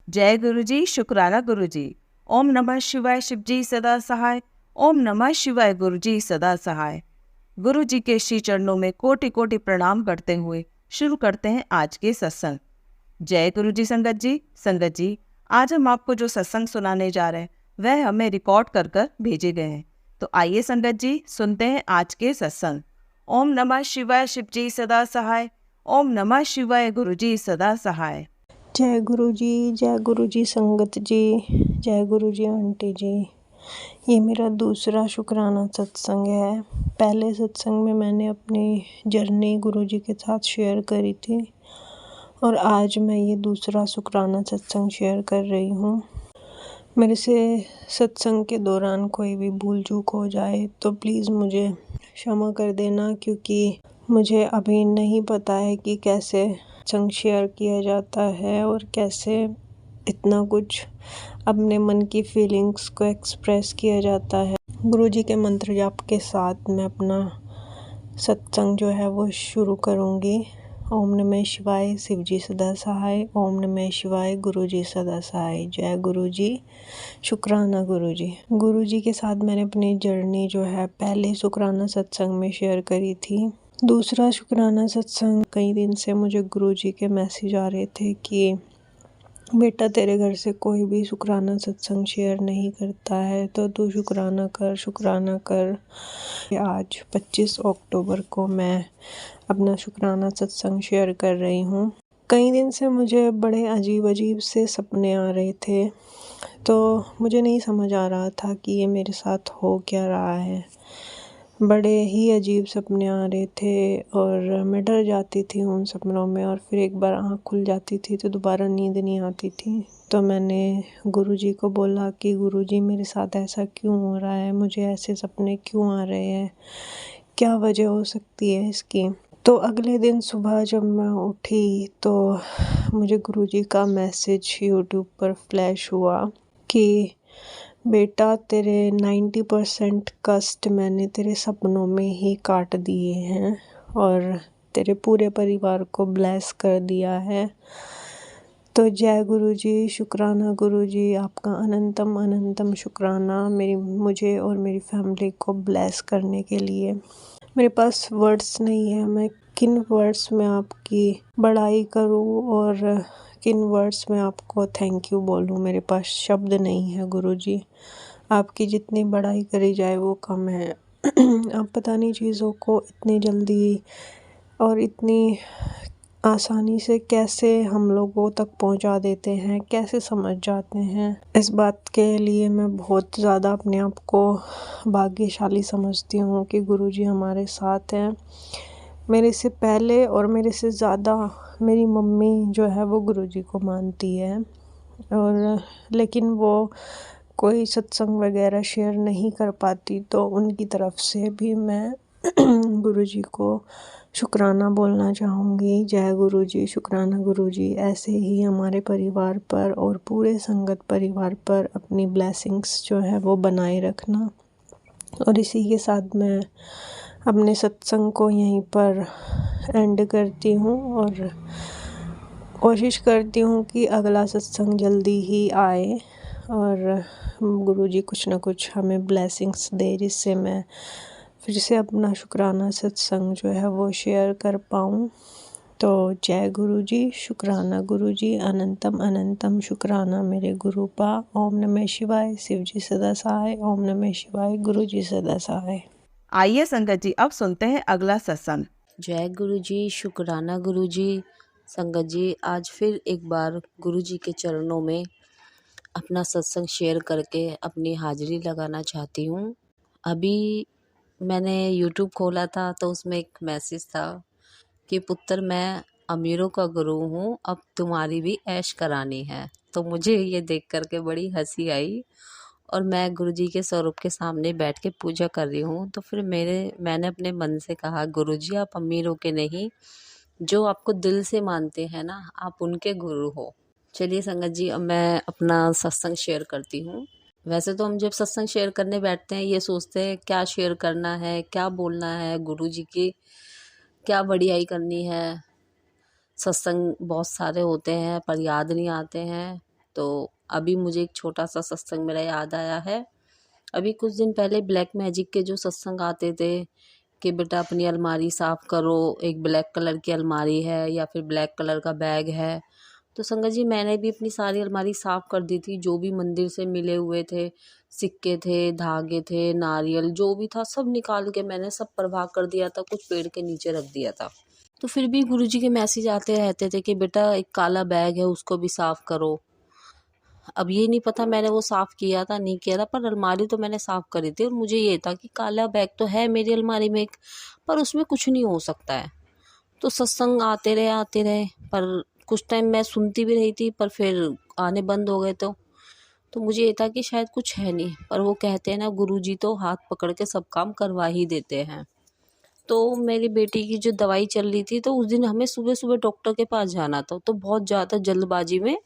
जय गुरु जी, शुक्राना गुरु जी। ओम नमः शिवाय, शिव जी सदा सहाय। ओम नमः शिवाय, गुरु जी सदा सहाय। गुरु जी के श्री चरणों में कोटि कोटि प्रणाम करते हुए शुरू करते हैं आज के सत्संग। जय गुरु जी संगत जी। संगत जी, आज हम आपको जो सत्संग सुनाने जा रहे हैं वह हमें रिकॉर्ड कर कर भेजे गए हैं। तो आइए संगत जी, सुनते हैं आज के सत्संग। ओम नमः शिवाय, शिव जी सदा सहाय। ओम नमः शिवाय, गुरु जी सदा सहाय। जय गुरु जी संगत जी, जय गुरु जी आंटी जी। ये मेरा दूसरा शुक्राना सत्संग है। पहले सत्संग में मैंने अपनी जर्नी गुरु जी के साथ शेयर करी थी और आज मैं ये दूसरा शुक्राना सत्संग शेयर कर रही हूँ। मेरे से सत्संग के दौरान कोई भी भूल चूक हो जाए तो प्लीज़ मुझे क्षमा कर देना, क्योंकि मुझे अभी नहीं पता है कि कैसे सत्संग शेयर किया जाता है और कैसे इतना कुछ अपने मन की फीलिंग्स को एक्सप्रेस किया जाता है। गुरुजी के मंत्र जाप के साथ मैं अपना सत्संग जो है वो शुरू करूँगी। ओम नमः शिवाय, शिव जी सदा सहाय। ओम नमः शिवाय, गुरु जी सदा सहाय। जय गुरु जी, शुक्राना गुरु जी। गुरु जी के साथ मैंने अपनी जर्नी जो है पहले शुक्राना सत्संग में शेयर करी थी। दूसरा शुक्राना सत्संग, कई दिन से मुझे गुरु जी के मैसेज आ रहे थे कि बेटा तेरे घर से कोई भी शुक्राना सत्संग शेयर नहीं करता है तो तू शुक्राना कर, शुक्राना कर। आज 25 अक्टूबर को मैं अपना शुक्राना सत्संग शेयर कर रही हूँ। कई दिन से मुझे बड़े अजीब अजीब से सपने आ रहे थे, तो मुझे नहीं समझ आ रहा था कि ये मेरे साथ हो क्या रहा है। बड़े ही अजीब सपने आ रहे थे और मैं डर जाती थी उन सपनों में, और फिर एक बार आँख खुल जाती थी तो दोबारा नींद नहीं आती थी। तो मैंने गुरुजी को बोला कि गुरुजी मेरे साथ ऐसा क्यों हो रहा है, मुझे ऐसे सपने क्यों आ रहे हैं, क्या वजह हो सकती है इसकी। तो अगले दिन सुबह जब मैं उठी तो मुझे गुरुजी का मैसेज यूट्यूब पर फ्लैश हुआ कि बेटा तेरे 90% कष्ट मैंने तेरे सपनों में ही काट दिए हैं और तेरे पूरे परिवार को ब्लेस कर दिया है। तो जय गुरु जी, शुक्राना गुरु जी, आपका अनंतम अनंतम शुक्राना मुझे और मेरी फैमिली को ब्लेस करने के लिए। मेरे पास वर्ड्स नहीं है, मैं किन वर्ड्स में आपकी बड़ाई करूं और किन वर्ड्स में आपको थैंक यू बोलूं। मेरे पास शब्द नहीं है गुरुजी। आपकी जितनी बड़ाई करी जाए वो कम है। आप पता नहीं चीज़ों को इतनी जल्दी और इतनी आसानी से कैसे हम लोगों तक पहुंचा देते हैं, कैसे समझ जाते हैं। इस बात के लिए मैं बहुत ज़्यादा अपने आप को भाग्यशाली समझती हूँ कि गुरुजी हमारे साथ हैं। मेरे से पहले और मेरे से ज़्यादा मेरी मम्मी जो है वो गुरुजी को मानती है, और लेकिन वो कोई सत्संग वगैरह शेयर नहीं कर पाती, तो उनकी तरफ से भी मैं गुरुजी को शुक्राना बोलना चाहूँगी। जय गुरुजी, शुक्राना गुरुजी। ऐसे ही हमारे परिवार पर और पूरे संगत परिवार पर अपनी ब्लेसिंग्स जो है वो बनाए रखना। और इसी के साथ मैं अपने सत्संग को यहीं पर एंड करती हूँ और कोशिश करती हूँ कि अगला सत्संग जल्दी ही आए और गुरुजी कुछ ना कुछ हमें ब्लेसिंग्स दे, जिससे मैं फिर से अपना शुक्राना सत्संग जो है वो शेयर कर पाऊँ। तो जय गुरुजी, शुक्राना गुरुजी, अनंतम अनंतम शुक्राना मेरे गुरुपा। ओम नमः शिवाय, शिव जी सदा सहाय। ओम नमः शिवाय, गुरु जी सदा सहाय। आइए संगत जी, अब सुनते हैं अगला सत्संग। जय गुरु जी, शुक्राना गुरु जी। संगत जी, आज फिर एक बार गुरु जी के चरणों में अपना सत्संग शेयर करके अपनी हाजिरी लगाना चाहती हूँ। अभी मैंने यूट्यूब खोला था तो उसमें एक मैसेज था कि पुत्र मैं अमीरों का गुरु हूँ, अब तुम्हारी भी ऐश करानी है। तो मुझे ये देख करके बड़ी हंसी आई और मैं गुरुजी के स्वरूप के सामने बैठ के पूजा कर रही हूँ। तो फिर मैंने अपने मन से कहा, गुरुजी आप अमीरों के नहीं, जो आपको दिल से मानते हैं ना, आप उनके गुरु हो। चलिए संगत जी, अब मैं अपना सत्संग शेयर करती हूँ। वैसे तो हम जब सत्संग शेयर करने बैठते हैं ये सोचते हैं क्या शेयर करना है, क्या बोलना है, गुरुजी की क्या बढ़ियाई करनी है। सत्संग बहुत सारे होते हैं पर याद नहीं आते हैं। तो अभी मुझे एक छोटा सा सत्संग मेरा याद आया है। अभी कुछ दिन पहले ब्लैक मैजिक के जो सत्संग आते थे कि बेटा अपनी अलमारी साफ़ करो, एक ब्लैक कलर की अलमारी है या फिर ब्लैक कलर का बैग है। तो संगत जी मैंने भी अपनी सारी अलमारी साफ़ कर दी थी, जो भी मंदिर से मिले हुए थे, सिक्के थे, धागे थे, नारियल जो भी था सब निकाल के मैंने सब प्रवाह कर दिया था, कुछ पेड़ के नीचे रख दिया था। तो फिर भी गुरुजी के मैसेज आते रहते थे कि बेटा एक काला बैग है उसको भी साफ़ करो। अब ये नहीं पता मैंने वो साफ़ किया था नहीं किया था, पर अलमारी तो मैंने साफ़ करी थी और मुझे ये था कि काला बैग तो है मेरी अलमारी में एक, पर उसमें कुछ नहीं हो सकता है। तो सत्संग आते रहे पर कुछ टाइम मैं सुनती भी रही थी, पर फिर आने बंद हो गए। तो मुझे ये था कि शायद कुछ है नहीं, पर वो कहते हैं ना गुरुजी तो हाथ पकड़ के सब काम करवा ही देते हैं। तो मेरी बेटी की जो दवाई चल रही थी, तो उस दिन हमें सुबह सुबह डॉक्टर के पास जाना था, तो बहुत ज़्यादा जल्दबाजी में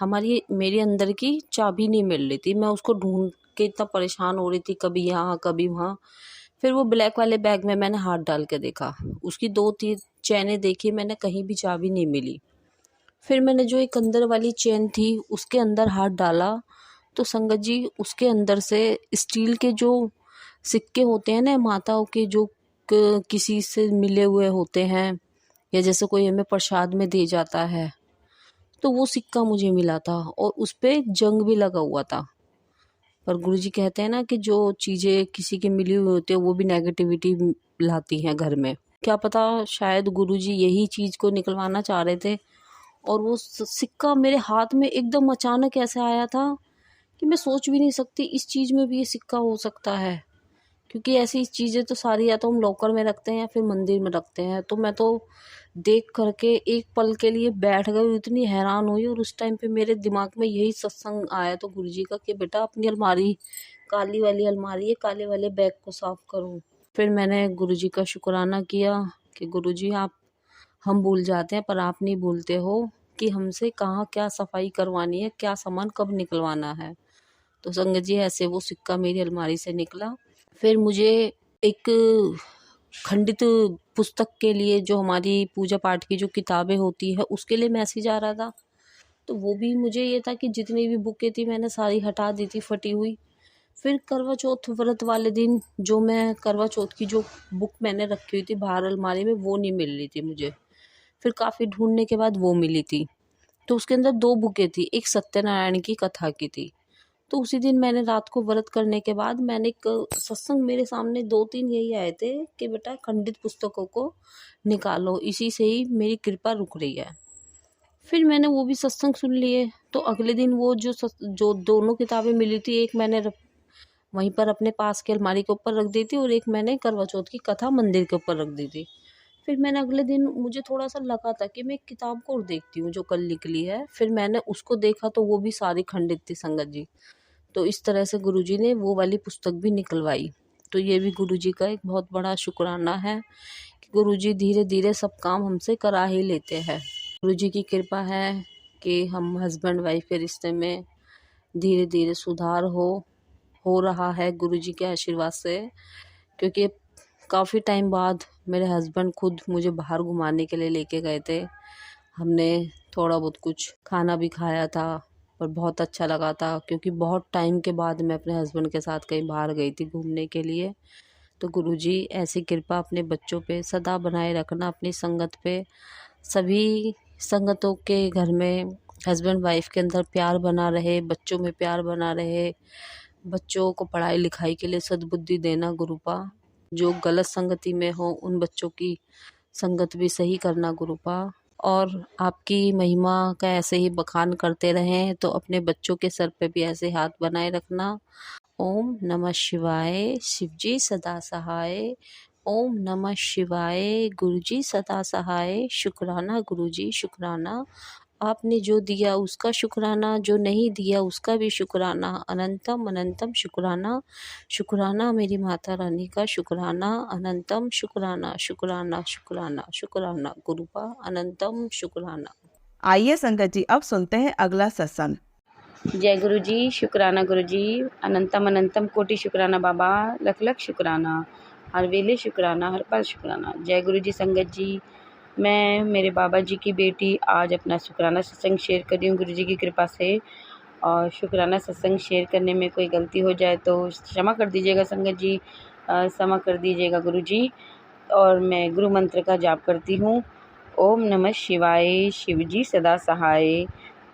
मेरी अंदर की चाबी नहीं मिल रही थी। मैं उसको ढूंढ के इतना परेशान हो रही थी, कभी यहाँ कभी वहाँ। फिर वो ब्लैक वाले बैग में मैंने हाथ डाल के देखा, उसकी 2-3 चैनें देखी, मैंने कहीं भी चाबी नहीं मिली। फिर मैंने जो एक अंदर वाली चेन थी उसके अंदर हाथ डाला, तो संगत जी उसके अंदर से स्टील के जो सिक्के होते हैं ना माताओं के, जो किसी से मिले हुए होते हैं या जैसे कोई हमें प्रसाद में दे जाता है, तो वो सिक्का मुझे मिला था और उस पे जंग भी लगा हुआ था। पर गुरुजी कहते हैं ना कि जो चीज़ें किसी की मिली हुई होती है वो भी नेगेटिविटी लाती हैं घर में। क्या पता शायद गुरुजी यही चीज़ को निकलवाना चाह रहे थे। और वो सिक्का मेरे हाथ में एकदम अचानक ऐसे आया था कि मैं सोच भी नहीं सकती इस चीज़ में भी ये सिक्का हो सकता है। क्योंकि ऐसी चीज़ें तो सारी या तो हम लॉकर में रखते हैं या फिर मंदिर में रखते हैं। तो मैं तो देख करके एक पल के लिए बैठ गई, इतनी हैरान हुई। और उस टाइम पे मेरे दिमाग में यही सत्संग आया तो गुरुजी का कि बेटा अपनी अलमारी, काली वाली अलमारी है, काले वाले बैग को साफ करो। फिर मैंने गुरुजी का शुक्राना किया कि गुरुजी आप, हम भूल जाते हैं पर आप नहीं भूलते हो कि हमसे कहाँ क्या सफाई करवानी है, क्या सामान कब निकलवाना है। तो संगत जी ऐसे वो सिक्का मेरी अलमारी से निकला। फिर मुझे एक खंडित पुस्तक के लिए, जो हमारी पूजा पाठ की जो किताबें होती है उसके लिए मैसेज आ रहा था। तो वो भी मुझे ये था कि जितनी भी बुकें थी मैंने सारी हटा दी थी फटी हुई। फिर करवा चौथ व्रत वाले दिन जो मैं करवा चौथ की जो बुक मैंने रखी हुई थी बाहर अलमारी में, वो नहीं मिल रही थी मुझे। फिर काफ़ी ढूंढने के बाद वो मिली थी। तो उसके अंदर 2 बुकें थी, एक सत्यनारायण की कथा की थी। तो उसी दिन मैंने रात को व्रत करने के बाद मैंने एक सत्संग, मेरे सामने 2-3 यही आए थे कि बेटा खंडित पुस्तकों को निकालो, इसी से ही मेरी कृपा रुक रही है। फिर मैंने वो भी सत्संग सुन लिए। तो अगले दिन वो जो दोनों किताबें मिली थी, एक मैंने वहीं पर अपने पास के अलमारी के ऊपर रख दी थी और एक मैंने करवा चौथ की कथा मंदिर के ऊपर रख दी थी। फिर मैंने अगले दिन, मुझे थोड़ा-सा लगा था कि मैं एक किताब को और देखती हूँ जो कल निकली है। फिर मैंने उसको देखा तो वो भी सारी खंडित थी संगत जी। तो इस तरह से गुरुजी ने वो वाली पुस्तक भी निकलवाई। तो ये भी गुरुजी का एक बहुत बड़ा शुक्राना है कि गुरुजी धीरे-धीरे सब काम हमसे करा ही लेते हैं। गुरुजी की कृपा है कि हम हस्बैंड वाइफ के रिश्ते में धीरे-धीरे सुधार हो रहा है गुरुजी के आशीर्वाद से। क्योंकि काफ़ी टाइम बाद मेरे हस्बैंड खुद मुझे बाहर घुमाने के लिए लेके गए थे। हमने थोड़ा बहुत कुछ खाना भी खाया था और बहुत अच्छा लगा था, क्योंकि बहुत टाइम के बाद मैं अपने हस्बैंड के साथ कहीं बाहर गई थी घूमने के लिए। तो गुरुजी ऐसी कृपा अपने बच्चों पे सदा बनाए रखना, अपनी संगत पे। सभी संगतों के घर में हस्बैंड वाइफ के अंदर प्यार बना रहे, बच्चों में प्यार बना रहे, बच्चों को पढ़ाई लिखाई के लिए सद्बुद्धि देना गुरुपा। जो गलत संगति में हो उन बच्चों की संगत भी सही करना गुरुपा। और आपकी महिमा का ऐसे ही बखान करते रहें तो अपने बच्चों के सर पे भी ऐसे हाथ बनाए रखना। ओम नमः शिवाय, शिवजी सदा सहाय। ओम नमः शिवाय, गुरुजी सदा सहाय। शुक्राना गुरुजी, शुक्राना। आपने जो दिया उसका शुक्राना, जो नहीं दिया उसका भी शुक्राना। अनंतम अनंतम शुक्राना। शुक्राना मेरी माता रानी का, शुक्राना अनंतम शुक्राना, शुक्राना शुक्राना शुक्राना गुरुपा, अनंतम शुक्राना। आइए संगत जी अब सुनते हैं अगला सत्संग। जय गुरु जी, शुक्राना गुरु जी, अनंतम अनंतम कोटि शुक्राना बाबा, लख लख शुक्राना, हर वेले शुक्राना, हर पल शुक्राना। जय गुरु जी संगत जी, मैं मेरे बाबा जी की बेटी आज अपना शुक्राना सत्संग शेयर कर रही हूँ गुरु जी की कृपा से। और शुक्राना सत्संग शेयर करने में कोई गलती हो जाए तो क्षमा कर दीजिएगा संगत जी, क्षमा कर दीजिएगा गुरु जी। और मैं गुरु मंत्र का जाप करती हूँ। ओम नमः शिवाय, शिव जी सदा सहाय।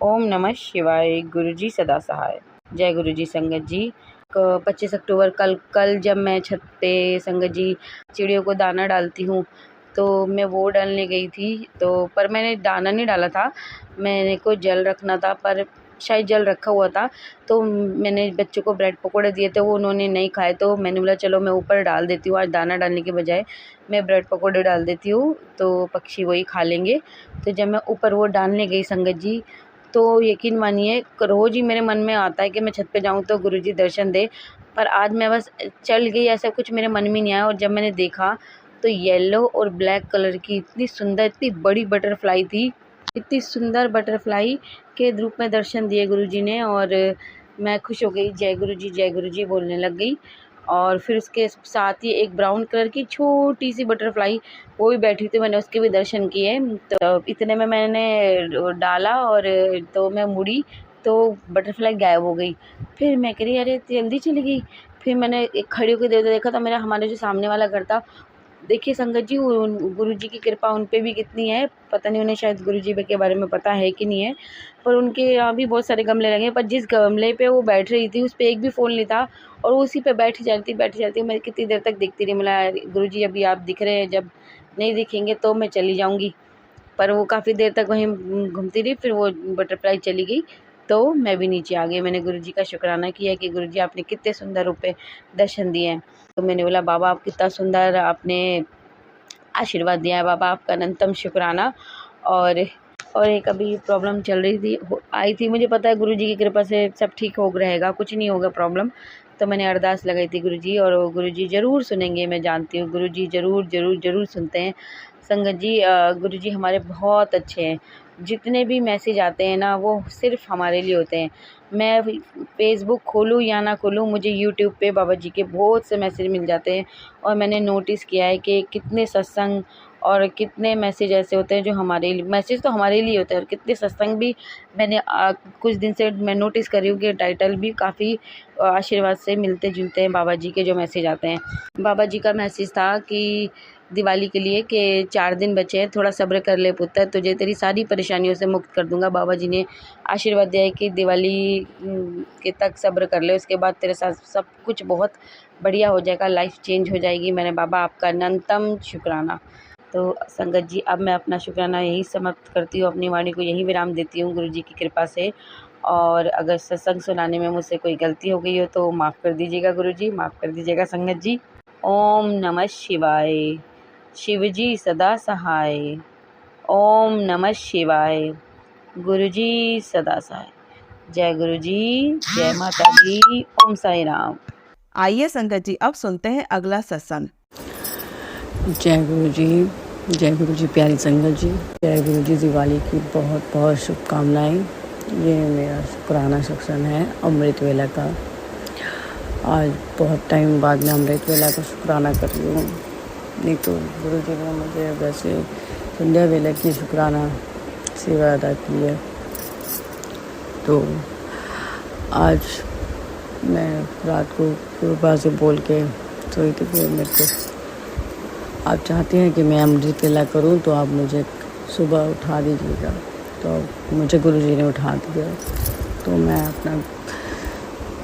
ओम नमः शिवाय, गुरु जी सदा सहाय। जय गुरु जी संगत जी। 25 अक्टूबर कल जब मैं छत पे संगत जी चिड़ियों को दाना डालती हूँ, तो मैं वो डालने गई थी, तो पर मैंने दाना नहीं डाला था, मैंने को जल रखना था, पर शायद जल रखा हुआ था। तो मैंने बच्चों को ब्रेड पकोड़े दिए थे, वो उन्होंने नहीं खाए, तो मैंने बोला चलो मैं ऊपर डाल देती हूँ, आज दाना डालने के बजाय मैं ब्रेड पकोड़े डाल देती हूँ, तो पक्षी वही खा लेंगे। तो जब मैं ऊपर वो डालने गई संगत जी, तो यकीन मानिए रोज़ ही मेरे मन में आता है कि मैं छत पे जाऊँ तो गुरुजी दर्शन दे, पर आज मैं बस चल गई, ऐसा कुछ मेरे मन में नहीं आया। और जब मैंने देखा तो येलो और ब्लैक कलर की इतनी सुंदर, इतनी बड़ी बटरफ्लाई थी, इतनी सुंदर बटरफ्लाई के रूप में दर्शन दिए गुरुजी ने। और मैं खुश हो गई, जय गुरु जी बोलने लग गई। और फिर उसके साथ ही एक ब्राउन कलर की छोटी सी बटरफ्लाई वो भी बैठी थी, मैंने उसके भी दर्शन किए। तो इतने में मैंने डाला और तो मैं मुड़ी तो बटरफ्लाई गायब हो गई। फिर मैं कह रही अरे जल्दी चली गई। फिर मैंने एक खड़ी होकर देखा तो मेरा हमारे जो सामने वाला घर था। देखिए संगत जी, गुरु जी की कृपा उन पे भी कितनी है, पता नहीं उन्हें शायद गुरु जी के बारे में पता है कि नहीं है, पर उनके यहाँ भी बहुत सारे गमले लगे हैं, पर जिस गमले पे वो बैठ रही थी उस पे एक भी फूल नहीं था, और वो उसी पे बैठी जाती। मैं कितनी देर तक देखती रही, मला गुरु जी अभी आप दिख रहे हैं, जब नहीं दिखेंगे तो मैं चली जाऊँगी। पर वो काफ़ी देर तक वहीं घूमती रही, फिर वो बटरफ्लाई चली गई, तो मैं भी नीचे आ गई। मैंने गुरुजी का शुक्राना किया कि गुरुजी आपने कितने सुंदर रूप पे दर्शन दिए हैं। तो मैंने बोला बाबा आप कितना सुंदर आपने आशीर्वाद दिया है, बाबा आपका अनंतम शुक्राना। और एक अभी प्रॉब्लम चल रही थी, आई थी, मुझे पता है गुरुजी की कृपा से सब ठीक हो रहेगा, कुछ नहीं होगा प्रॉब्लम। तो मैंने अरदास लगाई थी गुरुजी, और गुरुजी ज़रूर सुनेंगे, मैं जानती हूँ गुरुजी ज़रूर सुनते हैं। संगत जी गुरुजी हमारे बहुत अच्छे हैं, जितने भी मैसेज आते हैं ना वो सिर्फ हमारे लिए होते हैं। मैं फेसबुक खोलूँ या ना खोलूँ, मुझे यूट्यूब पे बाबा जी के बहुत से मैसेज मिल जाते हैं। और मैंने नोटिस किया है कि कितने सत्संग और कितने मैसेज ऐसे होते हैं जो हमारे लिए, मैसेज तो हमारे लिए होते हैं, और कितने सत्संग भी मैंने कुछ दिन से मैं नोटिस कर रही हूँ कि टाइटल भी काफ़ी आशीर्वाद से मिलते जुलते हैं बाबा जी के जो मैसेज आते हैं। बाबा जी का मैसेज था कि दिवाली के लिए कि 4 दिन बचे हैं, थोड़ा सब्र कर ले पुत्र, तुझे तेरी सारी परेशानियों से मुक्त कर दूंगा। बाबा जी ने आशीर्वाद दिया है कि दिवाली के तक सब्र कर ले, उसके बाद तेरे साथ सब कुछ बहुत बढ़िया हो जाएगा, लाइफ चेंज हो जाएगी। मैंने बाबा आपका अनंतम शुक्राना। तो संगत जी अब मैं अपना शुक्राना यही समाप्त करती हूँ, अपनी वाणी को यही विराम देती हूँ गुरु जी की कृपा से। और अगर सत्संग सुनाने में मुझसे कोई गलती हो गई हो तो माफ़ कर दीजिएगा गुरु जी, माफ़ कर दीजिएगा संगत जी। ओम नमः शिवाय, शिव जी सदा सहाय। ओम नमः शिवाय, गुरु जी सदा सहाय। जय गुरु जी, जय माता दी, ओम साई राम। आइए संगत जी अब सुनते हैं अगला सत्संग। जय गुरु जी, जय गुरु जी, प्यारी संगत जी, जय गुरु जी। दिवाली की बहुत बहुत शुभकामनाएं। ये मेरा पुराना सत्संग है अमृत वेला का। आज बहुत टाइम बाद में अमृत वेला का शुक्राना कर रही हूँ, नहीं तो गुरु जी ने मुझे वैसे संध्या वेला की शुक्राना सेवा अदा की है। तो आज मैं रात को कृपा से बोल के सोई थी कि मेरे को आप चाहते हैं कि मैं अमृत वेला करूं तो आप मुझे सुबह उठा दीजिएगा। तो मुझे गुरु जी ने उठा दिया, तो मैं अपना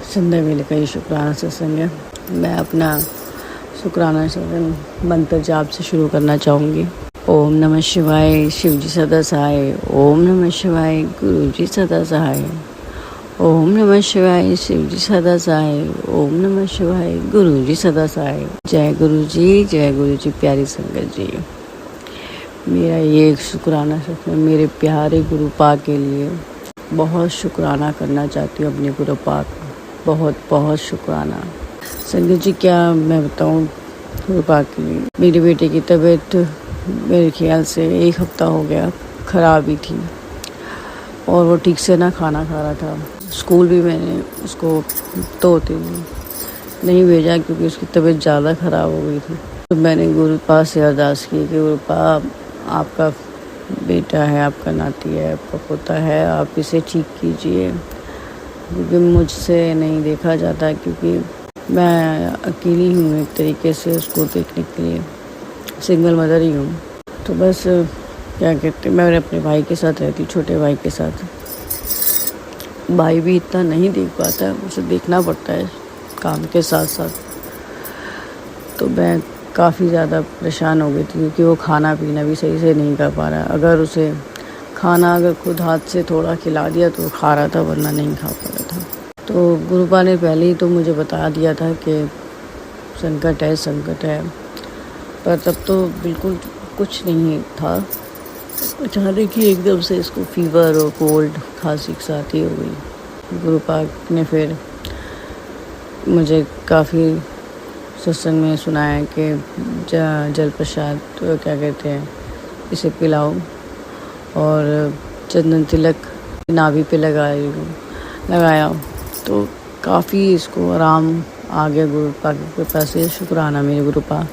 संध्या वेले का ही शुक्राना सत्संग है। मैं अपना शुक्राना सत्संग मंत्र जाप से शुरू करना चाहूँगी। ओम नमः शिवाय, शिव जी सदा सहाय। ओम नमः शिवाय, गुरु जी सदा सहाय। ओम नमः शिवाय, शिव जी सदा सहाय। ओम नमः शिवाय, गुरु जी सदा सहाय। जय गुरु जी, प्यारी संगत जी। मेरा ये शुक्राना सत्संग मेरे प्यारे गुरु पा के लिए बहुत शुक्राना करना चाहती हूँ, अपने गुरु पा का बहुत बहुत शुक्राना। संगत जी क्या मैं बताऊँ गुरु पा के लिए, मेरे बेटे की तबीयत मेरे ख्याल से 1 हफ्ता हो गया ख़राब ही थी, और वो ठीक से ना खाना खा रहा था। स्कूल भी मैंने उसको 2 दिन नहीं भेजा क्योंकि उसकी तबीयत ज़्यादा ख़राब हो गई थी। तो मैंने गुरु पास से अरदास की कि गुरु पा आपका बेटा है, आपका नाती है, आपका पोता है, आप इसे ठीक कीजिए, क्योंकि मुझसे नहीं देखा जाता, क्योंकि मैं अकेली हूँ एक तरीके से उसको देखने के लिए, सिंगल मदर ही हूँ। तो बस क्या कहते हैं, मैं अपने भाई के साथ रहती, छोटे भाई के साथ। भाई भी इतना नहीं देख पाता है, उसे देखना पड़ता है काम के साथ साथ। तो मैं काफ़ी ज़्यादा परेशान हो गई थी, क्योंकि वो खाना पीना भी सही से नहीं कर पा रहा। अगर खुद हाथ से थोड़ा खिला दिया तो खा रहा था, वरना नहीं खा पा रहा था। तो गुरुपा ने पहले ही तो मुझे बता दिया था कि संकट है, पर तब तो बिल्कुल कुछ नहीं था। अचानक ही एकदम से इसको फीवर और कोल्ड खांसी के साथ ही हो गई। गुरुपा ने फिर मुझे काफ़ी सत्संग में सुनाया कि जल प्रसाद तो क्या कहते हैं, इसे पिलाओ, और चंदन तिलक नाभि पे लगाया, तो काफ़ी इसको आराम आ गया गुरुपा की कृपा से। शुक्राना मेरे गुरुपा।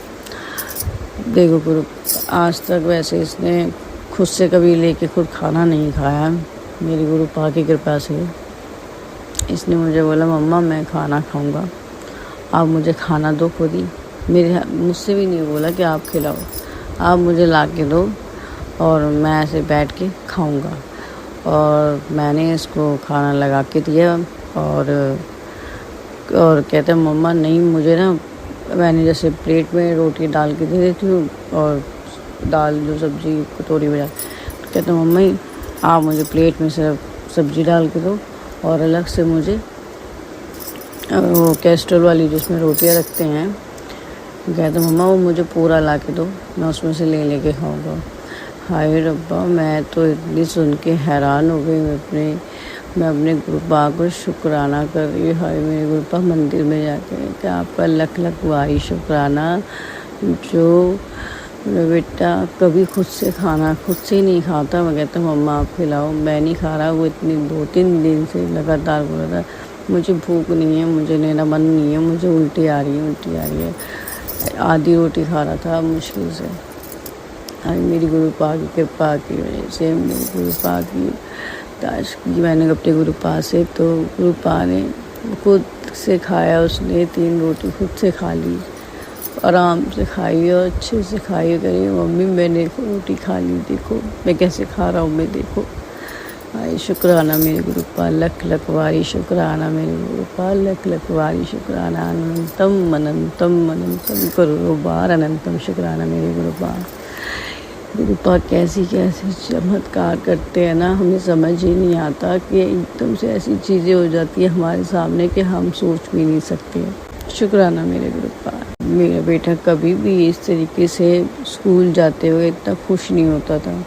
देखो गुरु, आज तक वैसे इसने खुद से कभी लेके खुद खाना नहीं खाया, मेरी गुरुपा की कृपा से। इसने मुझे बोला, मम्मा मैं खाना खाऊंगा, आप मुझे खाना दो खुद ही। मुझसे भी नहीं बोला कि आप खिलाओ, आप मुझे ला के दो और मैं ऐसे बैठ के खाऊंगा। और मैंने इसको खाना लगा के दिया, और कहते हैं मम्मा नहीं, मुझे ना, मैंने जैसे प्लेट में रोटी डाल के दे देती हूँ और दाल जो सब्जी कटोरी में डाल, तो कहते हैं मम्मा आप मुझे प्लेट में सिर्फ सब्जी डाल के दो, और अलग से मुझे वो कैस्ट्रोल वाली जिसमें रोटियां रखते हैं, कहते मम्मा वो मुझे पूरा ला के दो, मैं उसमें से ले के खाऊंगा। हाय रब्बा, मैं तो इतनी सुन के हैरान हो गई। मैं अपने गुरुपा को शुक्राना कर रही हूँ। हाय मेरे गुरुपा, मंदिर में जाके कि आपका लख लख वारी शुक्राना, जो बेटा कभी खुद से नहीं खाता। मैं कहता मम्मा आप खिलाओ, मैं नहीं खा रहा। वो इतनी 2-3 दिन से लगातार बोल रहा था मुझे भूख नहीं है, मुझे लेना मन नहीं है, मुझे उल्टी आ रही है। आधी रोटी खा रहा था मुश्किल से। आज मेरी गुरुपा की कृपा की वजह से, मेरी गुरुपा की ताश की मैंने अपने गुरुपा से, तो गुरुपा ने खुद से खाया, उसने 3 रोटी खुद से खा ली, आराम से खाई और अच्छे से खाई। करिए मम्मी मैंने रोटी खा ली, देखो मैं कैसे खा रहा हूँ, मैं देखो। आई शुक्राना मेरे गुरुपा, लख लख वारी शुक्राना मेरे गुरुपा, लख लख वारी शुक्राना। अनंतम करोड़ों बार अनंतम शुक्राना मेरे गुरुपा। गुरुपा कैसी चमत्कार करते हैं ना, हमें समझ ही नहीं आता कि एकदम से ऐसी चीज़ें हो जाती है हमारे सामने कि हम सोच भी नहीं सकते। शुक्राना मेरे गुरुपा। मेरा बेटा कभी भी इस तरीके से स्कूल जाते हुए इतना खुश नहीं होता था।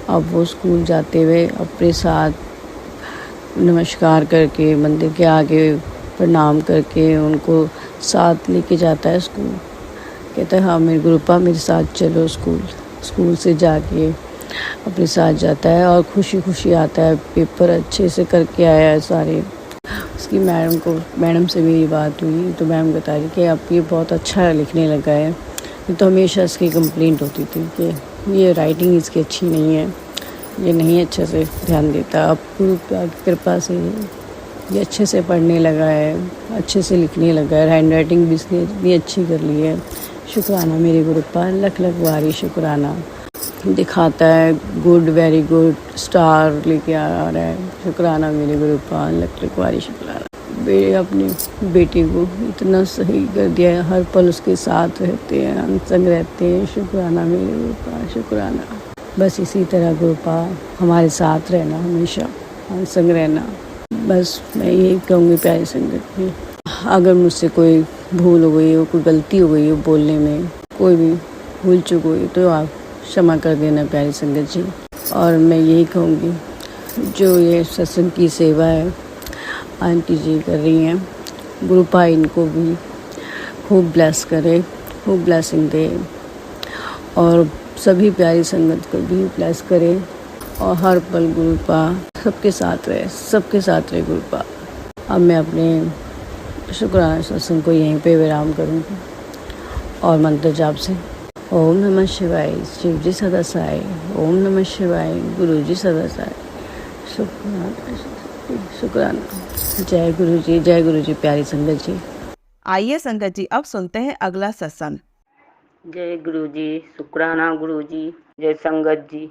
अब वो स्कूल जाते हुए अपने साथ नमस्कार करके, मंदिर के आगे प्रणाम करके उनको साथ लेके जाता है स्कूल। कहता है हाँ मेरे गुरुपा मेरे साथ चलो स्कूल से जाके अपने साथ जाता है और खुशी खुशी आता है। पेपर अच्छे से करके आया है सारे। उसकी मैडम से मेरी बात हुई तो मैम बता रही कि अब ये बहुत अच्छा लिखने लगा है। तो हमेशा इसकी कंप्लेंट होती थी कि ये राइटिंग इसकी अच्छी नहीं है, ये नहीं अच्छे से ध्यान देता। अब गुरु की कृपा से ये अच्छे से पढ़ने लगा है, अच्छे से लिखने लगा है, हैंड राइटिंग भी इसने इतनी अच्छी कर ली है। शुक्राना मेरे गुरुपा, लख लख वारी शुक्राना। दिखाता है गुड, वेरी गुड, स्टार लेके आ रहा है। शुक्राना मेरे गुरुपा, लख लख वारी शुक्राना। अपनी बेटी को इतना सही कर दिया है, हर पल उसके साथ रहते हैं, अनसंग रहते हैं। शुक्राना मेरे गुरुपा, शुक्राना। बस इसी तरह गुरुपा हमारे साथ रहना, हमेशा अनसंग रहना। बस मैं यही कहूँगी प्यारी संगत में, अगर मुझसे कोई भूल हो गई हो, कोई गलती हो गई हो बोलने में, कोई भी भूल चूक हुई तो आप क्षमा कर देना प्यारी संगत जी। और मैं यही कहूँगी जो ये सत्संग की सेवा है आंटी जी कर रही हैं, गुरुपा इनको भी खूब ब्लेस करे, खूब ब्लेसिंग दे और सभी प्यारी संगत को भी ब्लेस करे और हर पल गुरुपा सबके साथ रहे गुरुपा। अब मैं अपने शुक्राना सत्संग को यहीं पे विराम करूँगी और मंत्र जाप से ओम नमः शिवाय शिव जी सदा सहाय। ओम नमः शिवाय गुरु जी सदा सहाय। शुक्राना। जय गुरु जी प्यारी संगत जी। आइए संगत जी, अब सुनते हैं अगला सत्संग। जय गुरु जी, शुक्राना गुरु जी, जय संगत जी,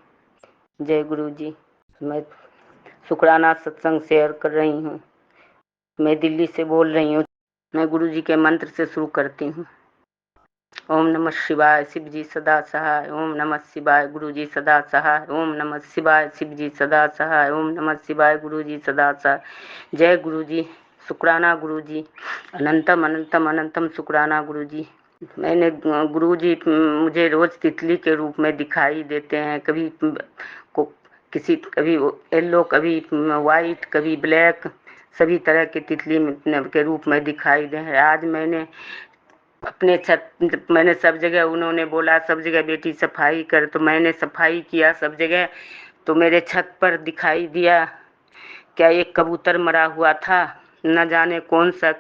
जय गुरु जी। मैं शुक्राना सत्संग शेयर कर रही हूँ। मैं दिल्ली से बोल रही हूँ। मैं गुरु जी के मंत्र से शुरू करती हूँ। ओम नमः शिवाय शिव जी सदा सहाय। ओम नमः शिवाय गुरु जी सदा सहाय। ओम नमः शिवाय शिव जी सदा सहाय। ओम नमः शिवाय गुरु जी सदा सहाय। जय गुरु जी, शुक्राना गुरु जी, अनंतम अनंतम अनंतम शुक्राना गुरु जी। मैंने गुरु जी मुझे रोज तितली के रूप में दिखाई देते हैं। कभी को कभी येलो, कभी वाइट, कभी ब्लैक, सभी तरह के तितली के रूप में दिखाई दे हैं। आज मैंने अपने छत, मैंने सब जगह, उन्होंने बोला सब जगह बेटी सफाई कर, तो मैंने सफाई किया सब जगह। तो मेरे छत पर दिखाई दिया क्या एक कबूतर मरा हुआ था। न जाने कौन सा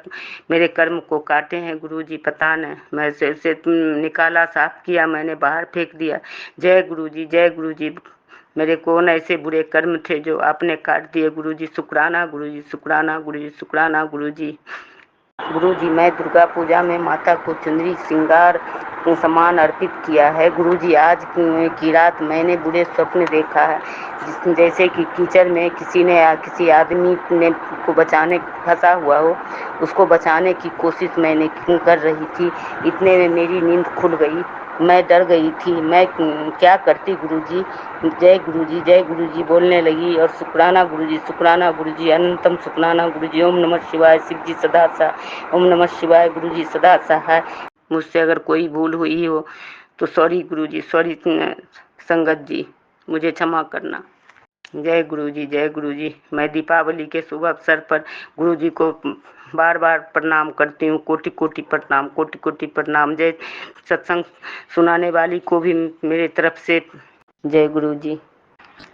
मेरे कर्म को काटे हैं गुरुजी, पता नहीं। मैं उसे निकाला, साफ किया, मैंने बाहर फेंक दिया। जय गुरुजी, जय गुरुजी। मेरे कौन ऐसे बुरे कर्म थे जो आपने काट दिए गुरुजी। शुक्राना गुरुजी, शुक्राना गुरुजी, शुक्राना गुरुजी। गुरुजी, मैं दुर्गा पूजा में माता को चुनरी श्रृंगार सामान अर्पित किया है गुरुजी। आज की रात मैंने बुरे स्वप्न देखा है, जैसे कि कीचड़ में किसी आदमी ने को बचाने फंसा हुआ हो, उसको बचाने की कोशिश मैंने कर रही थी। इतने में मेरी नींद खुल गई, मैं डर गई थी। मैं क्या करती गुरुजी। जय गुरुजी, जय गुरुजी बोलने लगी और शुक्राना गुरुजी, शुक्राना गुरुजी, अनंतम शुक्राना गुरुजी। ओम नमः शिवाय शिव जी सदा सहाय। ओम नमः शिवाय गुरुजी सदा सहाय। मुझसे अगर कोई भूल हुई हो तो सॉरी गुरुजी, सॉरी संगत जी, मुझे क्षमा करना। जय गुरुजी, जय गुरुजी। मैं दीपावली के शुभ अवसर पर गुरुजी को बार बार प्रणाम करती हूँ। कोटि कोटि प्रणाम, कोटि कोटि प्रणाम। जय सत्संग सुनाने वाली को भी मेरे तरफ से जय गुरुजी।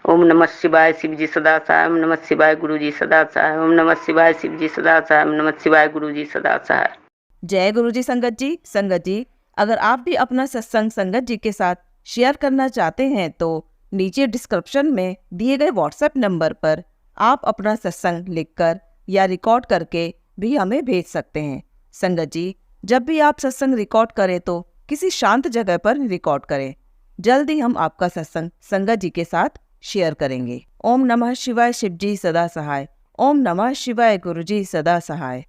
ओम नमः शिवाय शिव जी सदा सहाय। ओम नमः शिवाय गुरुजी सदा सहाय। ओम नमः शिवाय शिव जी सदा सहाय। ओम नमः शिवाय गुरुजी सदा सहाय। जय गुरु जी संगत जी। संगत जी, अगर आप भी अपना सत्संग संगत जी के साथ शेयर करना चाहते हैं तो नीचे डिस्क्रिप्शन में दिए गए व्हाट्सएप नंबर पर आप अपना सत्संग लिखकर या रिकॉर्ड करके भी हमें भेज सकते हैं। संगत जी, जब भी आप सत्संग रिकॉर्ड करें तो किसी शांत जगह पर रिकॉर्ड करें। जल्दी हम आपका सत्संग संगत जी के साथ शेयर करेंगे। ओम नमः शिवाय शिव जी सदा सहाय। ओम नमः शिवाय गुरु जी सदा सहाय।